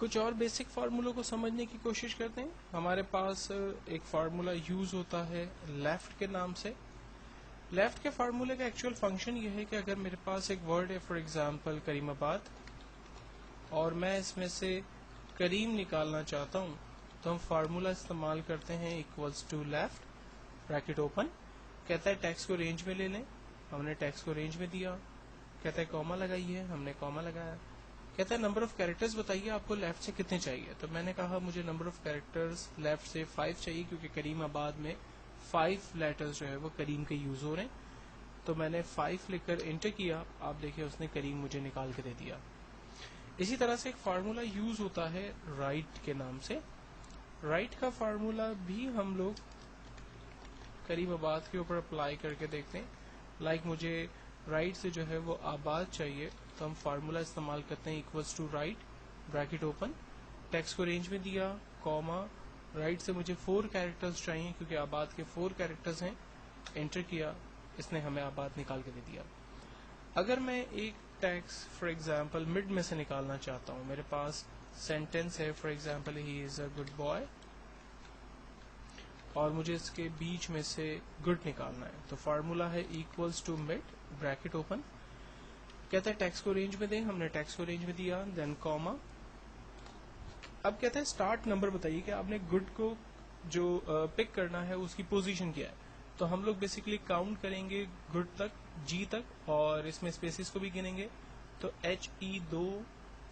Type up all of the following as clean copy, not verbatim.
کچھ اور بیسک فارمولوں کو سمجھنے کی کوشش کرتے ہیں. ہمارے پاس ایک فارمولا یوز ہوتا ہے لیفٹ کے نام سے. لیفٹ کے فارمولے کا ایکچوئل فنکشن یہ ہے کہ اگر میرے پاس ایک ورڈ ہے فار ایگزامپل کریم آباد اور میں اس میں سے کریم نکالنا چاہتا ہوں تو ہم فارمولا استعمال کرتے ہیں equals to left bracket open. کہتا ہے ٹیکسٹ کو رینج میں لے لیں, ہم نے ٹیکسٹ کو رینج میں دیا. کہتا ہے کوما لگائیے, ہم نے کوما لگایا. کہتا ہے نمبر آف کیریکٹرز بتائیے آپ کو لیفٹ سے کتنے چاہیے. تو میں نے کہا مجھے نمبر آف کیریکٹرز لیفٹ سے 5 چاہیے کیونکہ کریم آباد میں 5 لیٹرز جو ہے وہ کریم کے یوز ہو رہے ہیں. تو میں نے 5 لکھ کر انٹر کیا, آپ دیکھیں اس نے کریم مجھے نکال کے دے دیا. اسی طرح سے ایک فارمولا یوز ہوتا ہے رائٹ کے نام سے. رائٹ کا فارمولا بھی ہم لوگ کریم آباد کے اوپر اپلائی کر کے دیکھتے ہیں. لائک مجھے رائٹ سے جو ہے وہ آباد چاہیے تو ہم فارمولا استعمال کرتے ہیں equals to right bracket open, text کو رینج میں دیا, کوما, رائٹ سے مجھے 4 کیریکٹرز چاہیے کیونکہ آباد کے 4 کیریکٹرز ہیں, انٹر کیا, اس نے ہمیں آباد نکال کے دے دیا. اگر میں ایک ٹیکسٹ فار ایگزامپل مڈ میں سے نکالنا چاہتا ہوں, میرے پاس سینٹینس ہے for example he is a good boy اور مجھے اس کے بیچ میں سے گڈ نکالنا ہے تو فارمولا ہے equals to mid bracket open. کہتا ہے ٹیکسٹ کو رینج میں دیں, ہم نے ٹیکسٹ کو رینج میں دیا, دین کوما. اب کہتا ہے اسٹارٹ نمبر بتائیے کہ آپ نے گڈ کو جو پک کرنا ہے اس کی پوزیشن کیا ہے. تو ہم لوگ بیسیکلی کاؤنٹ کریں گے گڈ تک, جی تک, اور اس میں اسپیسیز کو بھی گنیں گے. تو H E 2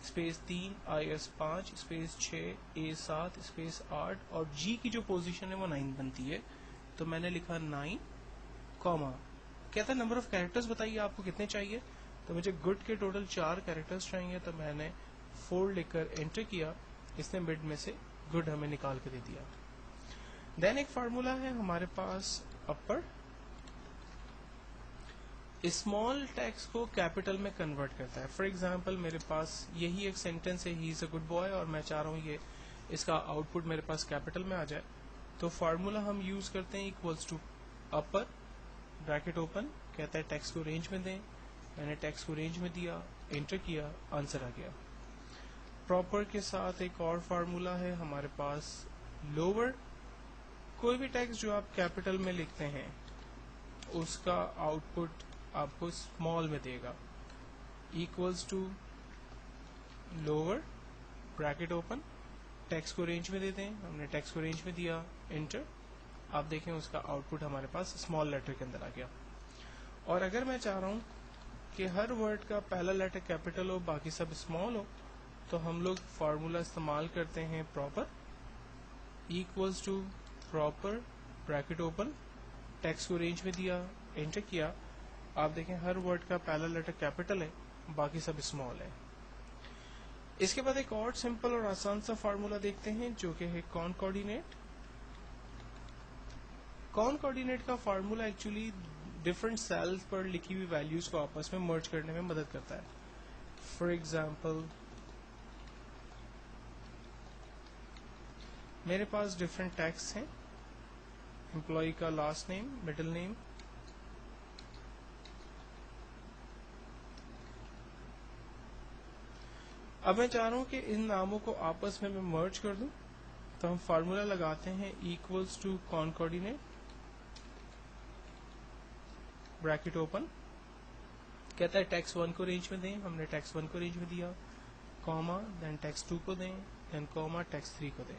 space 3 I S 5 space 6 A 7 space 8 اور جی کی جو پوزیشن ہے وہ 9 بنتی ہے. تو میں نے لکھا 9 کوما. کہتا ہے نمبر آف کیریکٹرز بتائیے آپ کو کتنے چاہیے. تو مجھے گڈ کے ٹوٹل 4 کیریکٹرز چاہیے تو میں نے 4 لکھ کر انٹر کیا, اس نے مڈ میں سے گڈ ہمیں نکال کے دے دیا. دین ایک فارمولا ہے ہمارے پاس اپر, اسمال ٹیکسٹ کو کیپٹل میں کنورٹ کرتا ہے. فار ایگزامپل میرے پاس یہی ایک سینٹینس ہے ہی از اے گڈ بوائے اور میں چاہ رہا ہوں یہ اس کا آؤٹ پٹ میرے پاس کیپٹل میں آ جائے. تو فارمولا ہم یوز کرتے ہیں equals to upper bracket open. کہتا ہے ٹیکسٹ کو رینج میں دیں, میں نے ٹیکسٹ کو رینج میں دیا, انٹر کیا, آنسر آ گیا. پراپر کے ساتھ ایک اور فارمولا ہے ہمارے پاس لوور. کوئی بھی ٹیکسٹ جو آپ کیپٹل میں لکھتے ہیں اس کا آؤٹ پٹ آپ کو اسمال میں دے گا. Equals to lower bracket open, text کو رینج میں دے دیں, ہم نے ٹیکسٹ کو رینج میں دیا, انٹر, آپ دیکھیں اس کا آؤٹ پٹ ہمارے پاس اسمال لیٹر کے اندر آ گیا. اور اگر میں چاہ رہا ہوں کہ ہر ورڈ کا پہلا لیٹر کیپٹل ہو باقی سب اسمال ہو تو ہم لوگ فارمولا استعمال کرتے ہیں proper, equals to proper bracket open, text کو رینج میں دیا, انٹر کیا, آپ دیکھیں ہر ورڈ کا پہلا لیٹر کیپٹل ہے باقی سب اسمال ہے. اس کے بعد ایک اور سمپل اور آسان سا فارمولا دیکھتے ہیں جو کہ ہے کانکارڈینیٹ. کانکارڈینیٹ کا فارمولا ایکچولی ڈفرنٹ سیلز پر لکھی ہوئی ویلیوز کو آپس میں مرج کرنے میں مدد کرتا ہے. فار ایگزامپل میرے پاس ڈفرنٹ ٹیکسٹ ہیں, امپلائی کا لاسٹ نیم, مڈل نیم, اب میں چاہ رہا ہوں کہ ان ناموں کو آپس میں مرج کر دوں تو ہم فارمولا لگاتے ہیں ایکولز ٹو کانکارڈینیٹ بریکٹ اوپن. کہتا ہے ٹیکسٹ 1 کو رینج میں دیں, ہم نے ٹیکسٹ 1 کو رینج میں دیا, کوما, دین ٹیکسٹ 2 کو دیں, دین کوما, ٹیکسٹ 3 کو دیں.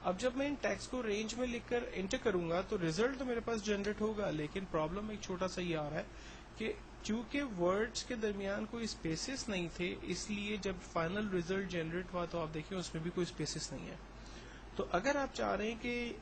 اب جب میں ان ٹیکسٹ کو رینج میں لکھ کر انٹر کروں گا تو ریزلٹ تو میرے پاس جنریٹ ہوگا, لیکن پرابلم ایک چھوٹا سا یہ آ رہا ہے کہ چونکہ ورڈز کے درمیان کوئی اسپیسز نہیں تھے اس لیے جب فائنل ریزلٹ جنریٹ ہوا تو آپ دیکھیں اس میں بھی کوئی اسپیسز نہیں ہے. تو اگر آپ چاہ رہے ہیں کہ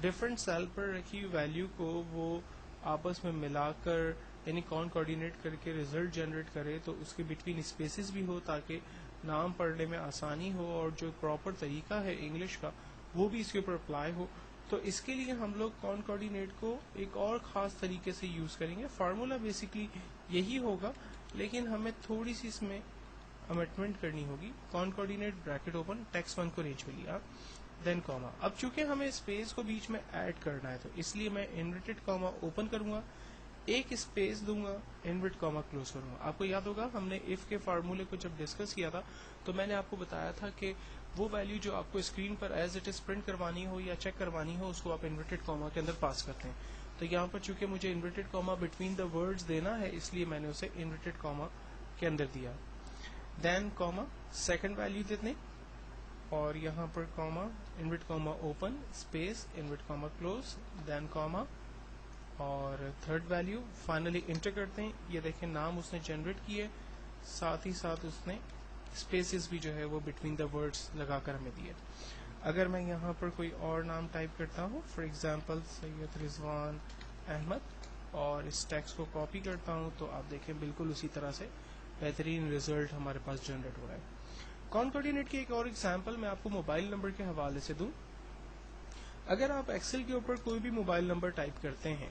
ڈفرنٹ سیل پر رکھی ہوئی ویلیو کو وہ آپس میں ملا کر یعنی کانکارڈینیٹ کر کے ریزلٹ جنریٹ کرے تو اس کے بٹوین اسپیسز بھی ہو تاکہ نام پڑھنے میں آسانی ہو اور جو پراپر طریقہ ہے انگلش کا وہ بھی اس کے اوپر اپلائی ہو. تو اس کے لیے ہم لوگ کانکارڈینیٹ کو ایک اور خاص طریقے سے یوز کریں گے. فارمولا بیسکلی یہی ہوگا لیکن ہمیں تھوڑی سی اس میں امینڈمنٹ کرنی ہوگی. کانکارڈینیٹ بریکٹ اوپن, ٹیکسٹ 1 کو رینج میں لیا, دین کوما. اب چونکہ ہمیں اسپیس کو بیچ میں ایڈ کرنا ہے تو اس لیے میں انورٹیڈ کوما اوپن کروں گا, ایک اسپیس دوں گا, انورٹ کاما کلوز کروں گا. آپ کو یاد ہوگا ہم نے اف کے فارمولے کو جب ڈسکس کیا تھا تو میں نے آپ کو بتایا تھا کہ وہ ویلیو جو آپ کو screen per as it is print کروانی ہو یا چیک کروانی ہو اس کو آپ انورٹڈ کاما کے اندر پاس کرتے ہیں. تو یہاں پر چونکہ مجھے inverted Cama between the words دینا ہے اس لیے میں نے اسے انورٹڈ کاما کے اندر دیا. دین کاما سیکنڈ ویلیو دیتے اور یہاں پر comma invert comma open space invert comma close then comma اور تھرڈ ویلیو فائنلی انٹر کرتے ہیں. یہ دیکھیں نام اس نے جنریٹ کیے, ساتھ ہی ساتھ اس نے اسپیسز بھی جو ہے وہ بٹوین دا ورڈز لگا کر ہمیں دیے. اگر میں یہاں پر کوئی اور نام ٹائپ کرتا ہوں, فار ایگزامپل سید رضوان احمد, اور اس ٹیکسٹ کو کاپی کرتا ہوں تو آپ دیکھیں بالکل اسی طرح سے بہترین ریزلٹ ہمارے پاس جنریٹ ہو رہا ہے. کانکورڈینیٹ کی ایک اور ایگزامپل میں آپ کو موبائل نمبر کے حوالے سے دوں. اگر آپ ایکسل کے اوپر کوئی بھی موبائل نمبر ٹائپ کرتے ہیں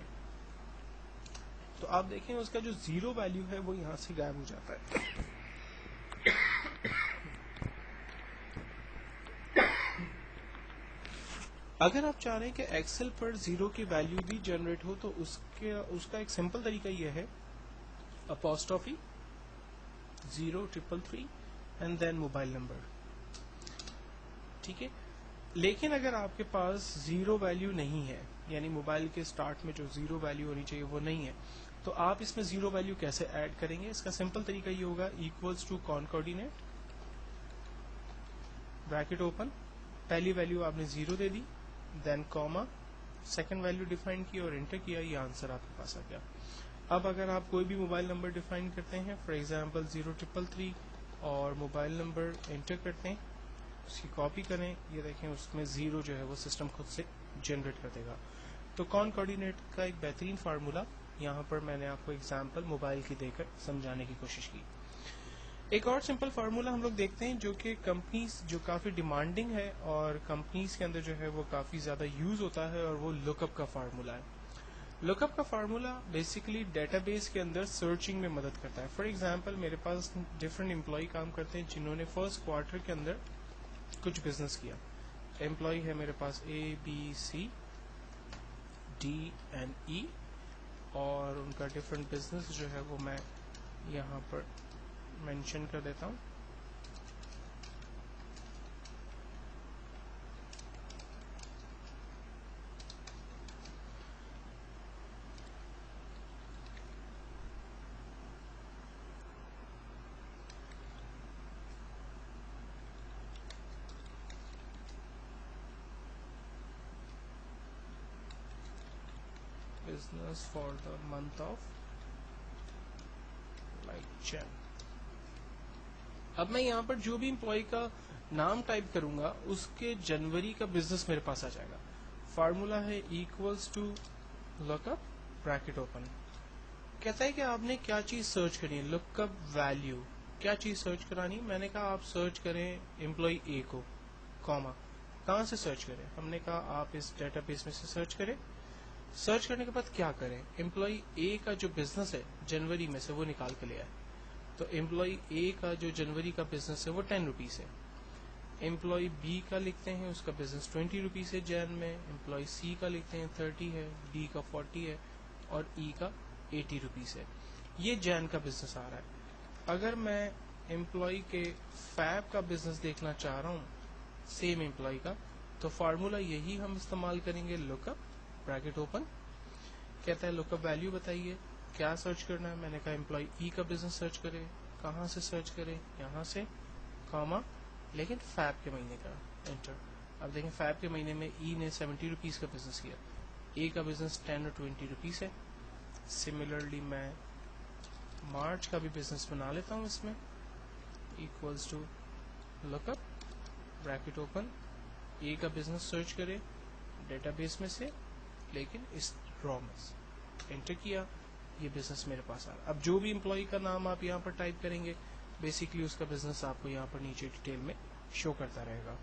تو آپ دیکھیں اس کا جو زیرو ویلیو ہے وہ یہاں سے غائب ہو جاتا ہے. اگر آپ چاہ رہے ہیں کہ ایکسل پر زیرو کی ویلیو بھی جنریٹ ہو تو اس کا ایک سمپل طریقہ یہ ہے, apostrophe 033 and then mobile number. ٹھیک ہے, لیکن اگر آپ کے پاس زیرو ویلیو نہیں ہے, یعنی موبائل کے سٹارٹ میں جو زیرو ویلیو ہونی چاہیے وہ نہیں ہے, تو آپ اس میں زیرو ویلیو کیسے ایڈ کریں گے؟ اس کا سمپل طریقہ یہ ہوگا, ایکولز ٹو کانکورڈینیٹ بریکٹ اوپن, پہلی ویلیو آپ نے زیرو دے دی, دین کاما سیکنڈ ویلیو ڈیفائن کی اور انٹر کیا, یہ آنسر آپ کے پاس آ گیا. اب اگر آپ کوئی بھی موبائل نمبر ڈیفائن کرتے ہیں, فار ایگزامپل 0333 اور موبائل نمبر انٹر کرتے ہیں, اس کی کاپی کریں, یہ دیکھیں اس میں زیرو جو ہے وہ سسٹم خود سے جنریٹ کر دے گا. تو کانکورڈینیٹ کا ایک بہترین فارمولا یہاں پر میں نے آپ کو ایگزامپل موبائل کی دے کر سمجھانے کی کوشش کی. ایک اور سمپل فارمولا ہم لوگ دیکھتے ہیں جو کہ کمپنیز جو کافی ڈیمانڈنگ ہے اور کمپنیز کے اندر جو ہے وہ کافی زیادہ یوز ہوتا ہے, اور وہ لک اپ کا فارمولا ہے. لک اپ کا فارمولا بیسیکلی ڈیٹا بیس کے اندر سرچنگ میں مدد کرتا ہے. فار ایگزامپل میرے پاس ڈفرینٹ امپلائی کام کرتے ہیں جنہوں نے فرسٹ کوارٹر کے اندر کچھ بزنس کیا. امپلائی ہے میرے پاس ABC D&E, اور ان کا ڈفرینٹ بزنس جو ہے وہ میں یہاں پر مینشن کر دیتا ہوں. Business for the month of Jan. اب میں یہاں پر جو بھی امپلائی کا نام ٹائپ کروں گا اس کے جنوری کا بزنس میرے پاس آ جائے گا. فارمولا ہے equals to look up bracket open. کہتا ہے کہ آپ نے کیا چیز سرچ کرنی ہے, لک اپ ویلیو, کیا چیز سرچ کرانی. میں نے کہا آپ سرچ کریں امپلائی اے کو, کاما کہاں سے سرچ کریں. ہم نے کہا آپ اس ڈیٹا بیس میں سے سرچ کریں. سرچ کرنے کے بعد کیا کریں, امپلائی اے کا جو بزنس ہے جنوری میں سے وہ نکال کے لے آئے. تو امپلائی اے کا جو جنوری کا بزنس ہے وہ 10 روپیز ہے. امپلائی بی کا لکھتے ہیں اس کا بزنس 20 روپیز ہے جین میں. امپلائی سی کا لکھتے ہیں 30 ہے, ڈی کا 40 ہے, اور ای کا 80 روپیز ہے. یہ جین کا بزنس آ رہا ہے. اگر میں امپلائی کے فیب کا بزنس دیکھنا چاہ رہا ہوں, سیم امپلائی کا, تو فارمولا یہی ہم استعمال کریں گے, لک اپ بریکٹ اوپن. کہتا ہے لک اپ ویلیو بتائیے, کیا سرچ کرنا ہے. میں نے کہا امپلائی ای کا بزنس سرچ کرے. کہاں سے سرچ کرے, یہاں سے, کاما, لیکن فیب کے مہینے کا, انٹر. اب دیکھیں فیب کے مہینے میں ای نے 70 روپیز کا بزنس کیا, اے کا بزنس 10 اور 20 روپیز ہے. سملرلی میں مارچ کا بھی بزنس بنا لیتا ہوں اس میں, equals to look up bracket open, A کا بزنس سرچ کرے ڈیٹا بیس میں سے, لیکن اس را میں انٹر کیا, یہ بزنس میرے پاس آ رہا. اب جو بھی امپلائی کا نام آپ یہاں پر ٹائپ کریں گے بیسیکلی اس کا بزنس آپ کو یہاں پر نیچے ڈیٹیل میں شو کرتا رہے گا.